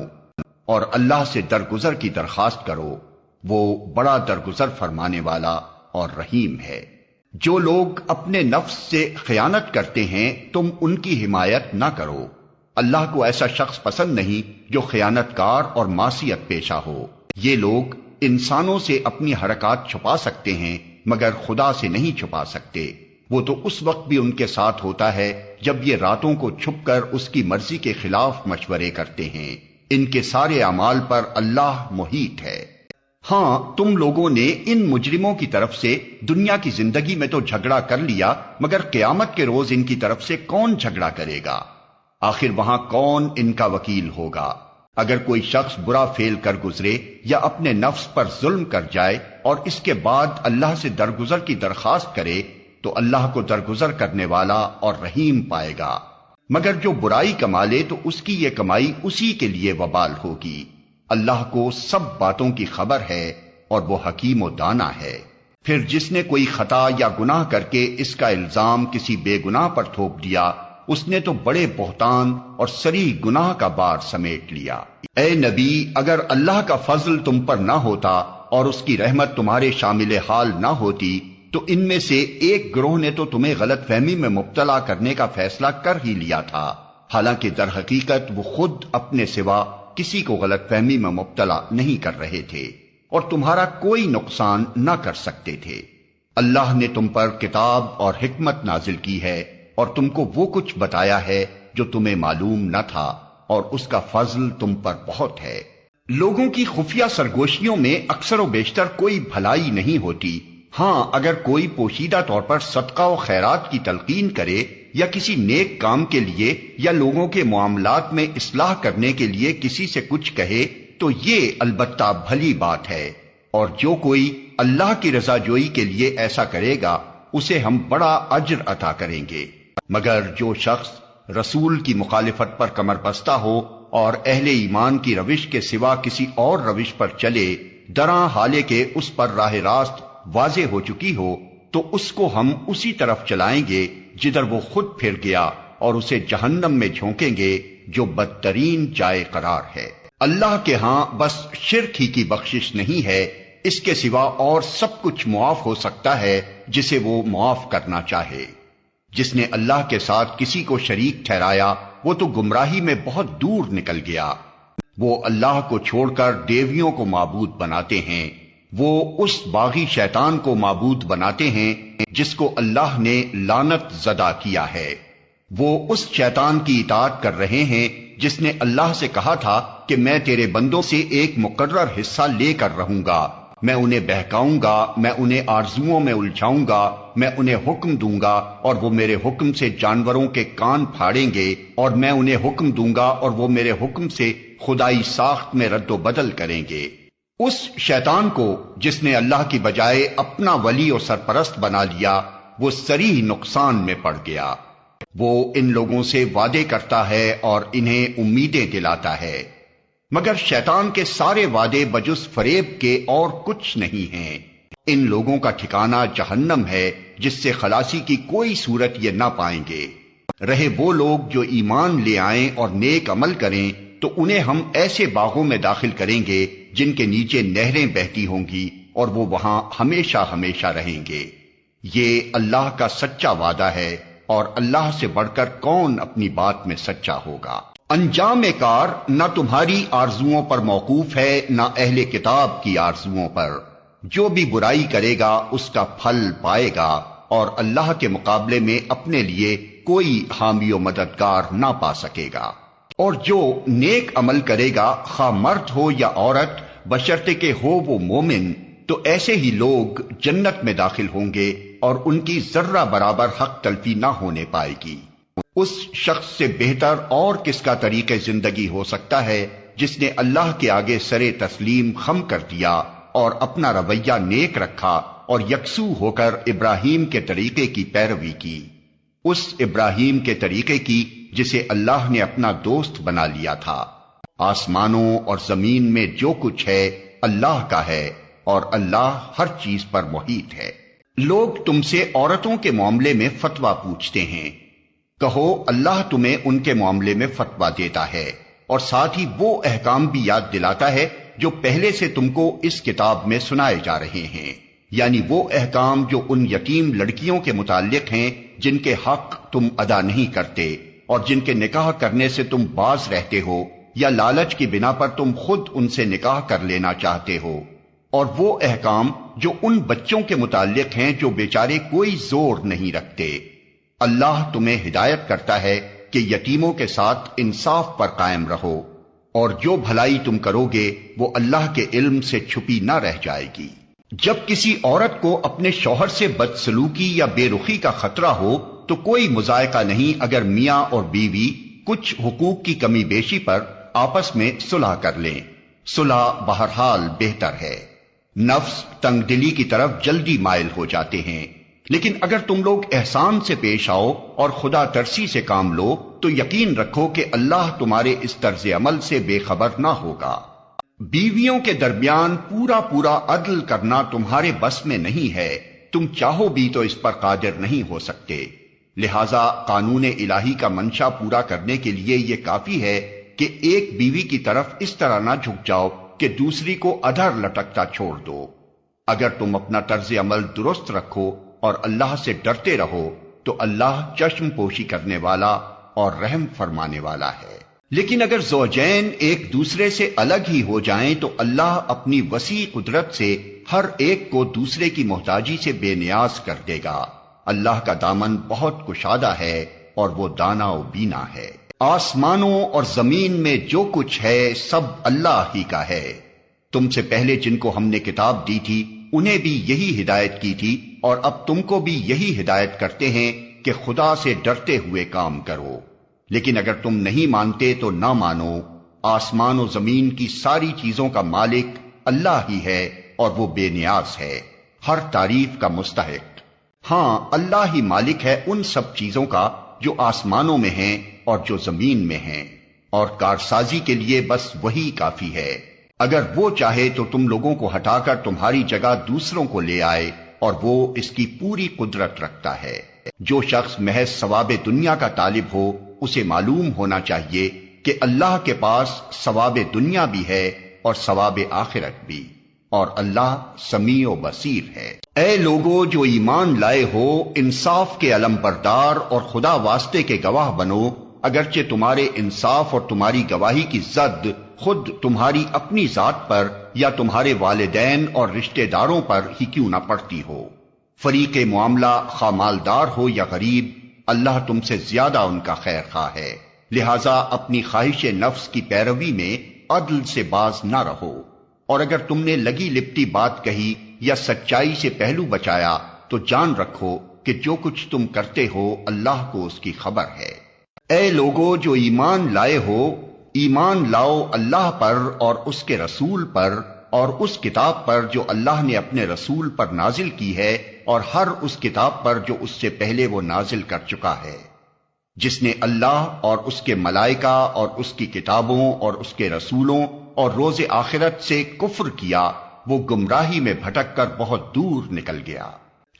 اور اللہ سے درگزر کی درخواست کرو، وہ بڑا درگزر فرمانے والا اور رحیم ہے۔ جو لوگ اپنے نفس سے خیانت کرتے ہیں تم ان کی حمایت نہ کرو، اللہ کو ایسا شخص پسند نہیں جو خیانت کار اور معصیت پیشہ ہو۔ یہ لوگ انسانوں سے اپنی حرکات چھپا سکتے ہیں مگر خدا سے نہیں چھپا سکتے، وہ تو اس وقت بھی ان کے ساتھ ہوتا ہے جب یہ راتوں کو چھپ کر اس کی مرضی کے خلاف مشورے کرتے ہیں۔ ان کے سارے اعمال پر اللہ محیط ہے۔ ہاں، تم لوگوں نے ان مجرموں کی طرف سے دنیا کی زندگی میں تو جھگڑا کر لیا، مگر قیامت کے روز ان کی طرف سے کون جھگڑا کرے گا؟ آخر وہاں کون ان کا وکیل ہوگا؟ اگر کوئی شخص برا فعل کر گزرے یا اپنے نفس پر ظلم کر جائے اور اس کے بعد اللہ سے درگزر کی درخواست کرے تو اللہ کو درگزر کرنے والا اور رحیم پائے گا، مگر جو برائی کما لے تو اس کی یہ کمائی اسی کے لیے وبال ہوگی۔ اللہ کو سب باتوں کی خبر ہے اور وہ حکیم و دانا ہے۔ پھر جس نے کوئی خطا یا گناہ کر کے اس کا الزام کسی بے گناہ پر تھوپ دیا، اس نے تو بڑے بہتان اور صریح گناہ کا بار سمیٹ لیا۔ اے نبی، اگر اللہ کا فضل تم پر نہ ہوتا اور اس کی رحمت تمہارے شامل حال نہ ہوتی تو ان میں سے ایک گروہ نے تو تمہیں غلط فہمی میں مبتلا کرنے کا فیصلہ کر ہی لیا تھا، حالانکہ در حقیقت وہ خود اپنے سوا کسی کو غلط فہمی میں مبتلا نہیں کر رہے تھے اور تمہارا کوئی نقصان نہ کر سکتے تھے۔ اللہ نے تم پر کتاب اور حکمت نازل کی ہے اور تم کو وہ کچھ بتایا ہے جو تمہیں معلوم نہ تھا، اور اس کا فضل تم پر بہت ہے۔ لوگوں کی خفیہ سرگوشیوں میں اکثر و بیشتر کوئی بھلائی نہیں ہوتی، ہاں اگر کوئی پوشیدہ طور پر صدقہ و خیرات کی تلقین کرے یا کسی نیک کام کے لیے یا لوگوں کے معاملات میں اصلاح کرنے کے لیے کسی سے کچھ کہے تو یہ البتہ بھلی بات ہے، اور جو کوئی اللہ کی رضا جوئی کے لیے ایسا کرے گا اسے ہم بڑا اجر عطا کریں گے۔ مگر جو شخص رسول کی مخالفت پر کمر بستہ ہو اور اہل ایمان کی روش کے سوا کسی اور روش پر چلے، دراں حالے کے اس پر راہ راست واضح ہو چکی ہو، تو اس کو ہم اسی طرف چلائیں گے جدھر وہ خود پھر گیا، اور اسے جہنم میں جھونکیں گے جو بدترین جائے قرار ہے۔ اللہ کے ہاں بس شرک ہی کی بخشش نہیں ہے، اس کے سوا اور سب کچھ معاف ہو سکتا ہے جسے وہ معاف کرنا چاہے۔ جس نے اللہ کے ساتھ کسی کو شریک ٹھہرایا وہ تو گمراہی میں بہت دور نکل گیا۔ وہ اللہ کو چھوڑ کر دیویوں کو معبود بناتے ہیں، وہ اس باغی شیطان کو معبود بناتے ہیں جس کو اللہ نے لعنت زدہ کیا ہے۔ وہ اس شیطان کی اطاعت کر رہے ہیں جس نے اللہ سے کہا تھا کہ میں تیرے بندوں سے ایک مقرر حصہ لے کر رہوں گا، میں انہیں بہکاؤں گا، میں انہیں آرزوؤں میں الجھاؤں گا، میں انہیں حکم دوں گا اور وہ میرے حکم سے جانوروں کے کان پھاڑیں گے، اور میں انہیں حکم دوں گا اور وہ میرے حکم سے خدائی ساخت میں رد و بدل کریں گے۔ اس شیطان کو جس نے اللہ کی بجائے اپنا ولی اور سرپرست بنا لیا، وہ صریح نقصان میں پڑ گیا۔ وہ ان لوگوں سے وعدے کرتا ہے اور انہیں امیدیں دلاتا ہے، مگر شیطان کے سارے وعدے بجز فریب کے اور کچھ نہیں ہیں۔ ان لوگوں کا ٹھکانہ جہنم ہے جس سے خلاصی کی کوئی صورت یہ نہ پائیں گے۔ رہے وہ لوگ جو ایمان لے آئیں اور نیک عمل کریں تو انہیں ہم ایسے باغوں میں داخل کریں گے جن کے نیچے نہریں بہتی ہوں گی اور وہ وہاں ہمیشہ ہمیشہ رہیں گے۔ یہ اللہ کا سچا وعدہ ہے اور اللہ سے بڑھ کر کون اپنی بات میں سچا ہوگا۔ انجام کار نہ تمہاری آرزوؤں پر موقوف ہے نہ اہل کتاب کی آرزوؤں پر، جو بھی برائی کرے گا اس کا پھل پائے گا اور اللہ کے مقابلے میں اپنے لیے کوئی حامی و مددگار نہ پا سکے گا۔ اور جو نیک عمل کرے گا خواہ مرد ہو یا عورت، بشرطے کہ ہو وہ مومن، تو ایسے ہی لوگ جنت میں داخل ہوں گے اور ان کی ذرہ برابر حق تلفی نہ ہونے پائے گی۔ اس شخص سے بہتر اور کس کا طریقہ زندگی ہو سکتا ہے جس نے اللہ کے آگے سرے تسلیم خم کر دیا اور اپنا رویہ نیک رکھا اور یکسو ہو کر ابراہیم کے طریقے کی پیروی کی، اس ابراہیم کے طریقے کی جسے اللہ نے اپنا دوست بنا لیا تھا۔ آسمانوں اور زمین میں جو کچھ ہے اللہ کا ہے اور اللہ ہر چیز پر محیط ہے۔ لوگ تم سے عورتوں کے معاملے میں فتویٰ پوچھتے ہیں، کہو اللہ تمہیں ان کے معاملے میں فتویٰ دیتا ہے اور ساتھ ہی وہ احکام بھی یاد دلاتا ہے جو پہلے سے تم کو اس کتاب میں سنائے جا رہے ہیں، یعنی وہ احکام جو ان یتیم لڑکیوں کے متعلق ہیں جن کے حق تم ادا نہیں کرتے اور جن کے نکاح کرنے سے تم باز رہتے ہو یا لالچ کی بنا پر تم خود ان سے نکاح کر لینا چاہتے ہو، اور وہ احکام جو ان بچوں کے متعلق ہیں جو بیچارے کوئی زور نہیں رکھتے۔ اللہ تمہیں ہدایت کرتا ہے کہ یتیموں کے ساتھ انصاف پر قائم رہو، اور جو بھلائی تم کرو گے وہ اللہ کے علم سے چھپی نہ رہ جائے گی۔ جب کسی عورت کو اپنے شوہر سے بدسلوکی یا بے رخی کا خطرہ ہو تو کوئی مذائقہ نہیں اگر میاں اور بیوی کچھ حقوق کی کمی بیشی پر آپس میں صلح کر لیں۔ صلح بہرحال بہتر ہے۔ نفس تنگ دلی کی طرف جلدی مائل ہو جاتے ہیں، لیکن اگر تم لوگ احسان سے پیش آؤ اور خدا ترسی سے کام لو تو یقین رکھو کہ اللہ تمہارے اس طرز عمل سے بے خبر نہ ہوگا۔ بیویوں کے درمیان پورا پورا عدل کرنا تمہارے بس میں نہیں ہے، تم چاہو بھی تو اس پر قادر نہیں ہو سکتے، لہذا قانون الہی کا منشا پورا کرنے کے لیے یہ کافی ہے کہ ایک بیوی کی طرف اس طرح نہ جھک جاؤ کہ دوسری کو ادھر لٹکتا چھوڑ دو۔ اگر تم اپنا طرز عمل درست رکھو اور اللہ سے ڈرتے رہو تو اللہ چشم پوشی کرنے والا اور رحم فرمانے والا ہے۔ لیکن اگر زوجین ایک دوسرے سے الگ ہی ہو جائیں تو اللہ اپنی وسیع قدرت سے ہر ایک کو دوسرے کی محتاجی سے بے نیاز کر دے گا۔ اللہ کا دامن بہت کشادہ ہے اور وہ دانا و بینا ہے۔ آسمانوں اور زمین میں جو کچھ ہے سب اللہ ہی کا ہے۔ تم سے پہلے جن کو ہم نے کتاب دی تھی انہیں بھی یہی ہدایت کی تھی اور اب تم کو بھی یہی ہدایت کرتے ہیں کہ خدا سے ڈرتے ہوئے کام کرو۔ لیکن اگر تم نہیں مانتے تو نہ مانو، آسمان و زمین کی ساری چیزوں کا مالک اللہ ہی ہے اور وہ بے نیاز ہے، ہر تعریف کا مستحق۔ ہاں، اللہ ہی مالک ہے ان سب چیزوں کا جو آسمانوں میں ہیں اور جو زمین میں ہیں، اور کارسازی کے لیے بس وہی کافی ہے۔ اگر وہ چاہے تو تم لوگوں کو ہٹا کر تمہاری جگہ دوسروں کو لے آئے، اور وہ اس کی پوری قدرت رکھتا ہے۔ جو شخص محض ثواب دنیا کا طالب ہو اسے معلوم ہونا چاہیے کہ اللہ کے پاس ثواب دنیا بھی ہے اور ثواب آخرت بھی، اور اللہ سمیع و بصیر ہے۔ اے لوگو جو ایمان لائے ہو، انصاف کے علم بردار اور خدا واسطے کے گواہ بنو، اگرچہ تمہارے انصاف اور تمہاری گواہی کی زد خود تمہاری اپنی ذات پر یا تمہارے والدین اور رشتہ داروں پر ہی کیوں نہ پڑتی ہو۔ فریق معاملہ خواہ مالدار ہو یا غریب، اللہ تم سے زیادہ ان کا خیر خواہ ہے، لہذا اپنی خواہش نفس کی پیروی میں عدل سے باز نہ رہو، اور اگر تم نے لگی لپٹی بات کہی یا سچائی سے پہلو بچایا تو جان رکھو کہ جو کچھ تم کرتے ہو اللہ کو اس کی خبر ہے۔ اے لوگو جو ایمان لائے ہو، ایمان لاؤ اللہ پر اور اس کے رسول پر اور اس کتاب پر جو اللہ نے اپنے رسول پر نازل کی ہے، اور ہر اس کتاب پر جو اس سے پہلے وہ نازل کر چکا ہے۔ جس نے اللہ اور اس کے ملائکہ اور اس کی کتابوں اور اس کے رسولوں اور روز آخرت سے کفر کیا، وہ گمراہی میں بھٹک کر بہت دور نکل گیا۔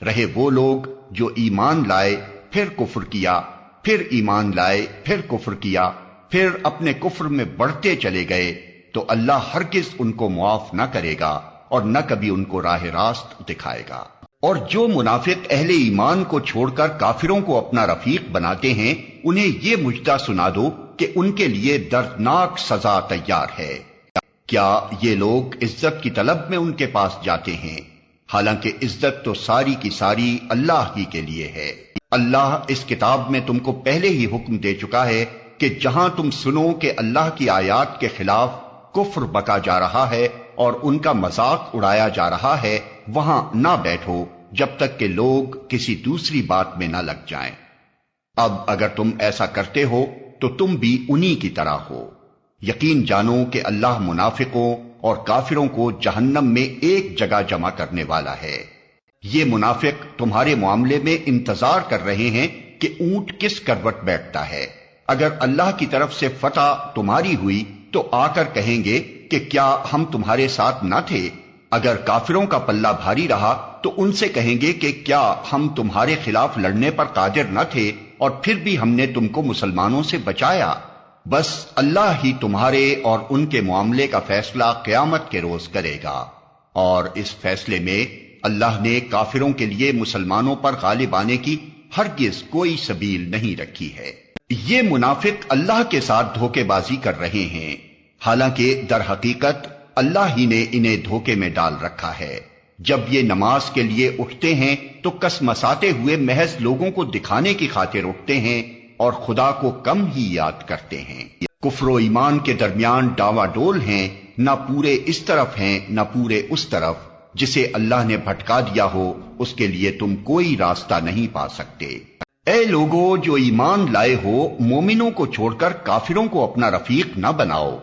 رہے وہ لوگ جو ایمان لائے پھر کفر کیا، پھر ایمان لائے پھر کفر کیا، پھر اپنے کفر میں بڑھتے چلے گئے، تو اللہ ہرگز ان کو معاف نہ کرے گا اور نہ کبھی ان کو راہ راست دکھائے گا۔ اور جو منافق اہل ایمان کو چھوڑ کر کافروں کو اپنا رفیق بناتے ہیں، انہیں یہ مجدہ سنا دو کہ ان کے لیے دردناک سزا تیار ہے۔ کیا یہ لوگ عزت کی طلب میں ان کے پاس جاتے ہیں؟ حالانکہ عزت تو ساری کی ساری اللہ ہی کے لیے ہے۔ اللہ اس کتاب میں تم کو پہلے ہی حکم دے چکا ہے کہ جہاں تم سنو کہ اللہ کی آیات کے خلاف کفر بکا جا رہا ہے اور ان کا مذاق اڑایا جا رہا ہے، وہاں نہ بیٹھو جب تک کہ لوگ کسی دوسری بات میں نہ لگ جائیں۔ اب اگر تم ایسا کرتے ہو تو تم بھی انہی کی طرح ہو۔ یقین جانو کہ اللہ منافقوں اور کافروں کو جہنم میں ایک جگہ جمع کرنے والا ہے۔ یہ منافق تمہارے معاملے میں انتظار کر رہے ہیں کہ اونٹ کس کروٹ بیٹھتا ہے۔ اگر اللہ کی طرف سے فتح تمہاری ہوئی تو آ کر کہیں گے کہ کیا ہم تمہارے ساتھ نہ تھے؟ اگر کافروں کا پلہ بھاری رہا تو ان سے کہیں گے کہ کیا ہم تمہارے خلاف لڑنے پر قادر نہ تھے اور پھر بھی ہم نے تم کو مسلمانوں سے بچایا؟ بس اللہ ہی تمہارے اور ان کے معاملے کا فیصلہ قیامت کے روز کرے گا، اور اس فیصلے میں اللہ نے کافروں کے لیے مسلمانوں پر غالب آنے کی ہرگز کوئی سبیل نہیں رکھی ہے۔ یہ منافق اللہ کے ساتھ دھوکے بازی کر رہے ہیں، حالانکہ در حقیقت اللہ ہی نے انہیں دھوکے میں ڈال رکھا ہے۔ جب یہ نماز کے لیے اٹھتے ہیں تو کسمساتے ہوئے محض لوگوں کو دکھانے کی خاطر اٹھتے ہیں اور خدا کو کم ہی یاد کرتے ہیں۔ کفر و ایمان کے درمیان ڈاوا ڈول ہیں، نہ پورے اس طرف ہیں نہ پورے اس طرف۔ جسے اللہ نے بھٹکا دیا ہو اس کے لیے تم کوئی راستہ نہیں پا سکتے۔ اے لوگو جو ایمان لائے ہو، مومنوں کو چھوڑ کر کافروں کو اپنا رفیق نہ بناؤ۔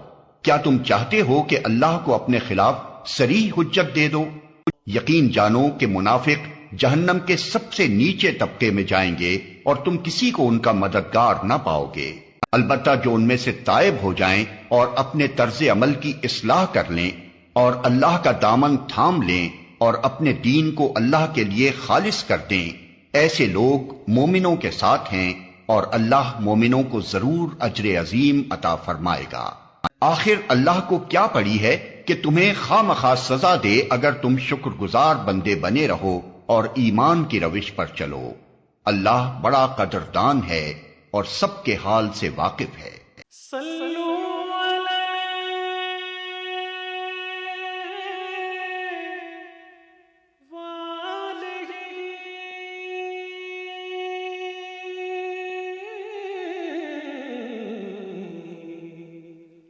کیا تم چاہتے ہو کہ اللہ کو اپنے خلاف صریح حجت دے دو؟ یقین جانو کہ منافق جہنم کے سب سے نیچے طبقے میں جائیں گے اور تم کسی کو ان کا مددگار نہ پاؤ گے۔ البتہ جو ان میں سے تائب ہو جائیں اور اپنے طرز عمل کی اصلاح کر لیں اور اللہ کا دامن تھام لیں اور اپنے دین کو اللہ کے لیے خالص کر دیں، ایسے لوگ مومنوں کے ساتھ ہیں اور اللہ مومنوں کو ضرور اجر عظیم عطا فرمائے گا۔ آخر اللہ کو کیا پڑی ہے کہ تمہیں خواہ مخواہ سزا دے اگر تم شکر گزار بندے بنے رہو اور ایمان کی روش پر چلو۔ اللہ بڑا قدردان ہے اور سب کے حال سے واقف ہے۔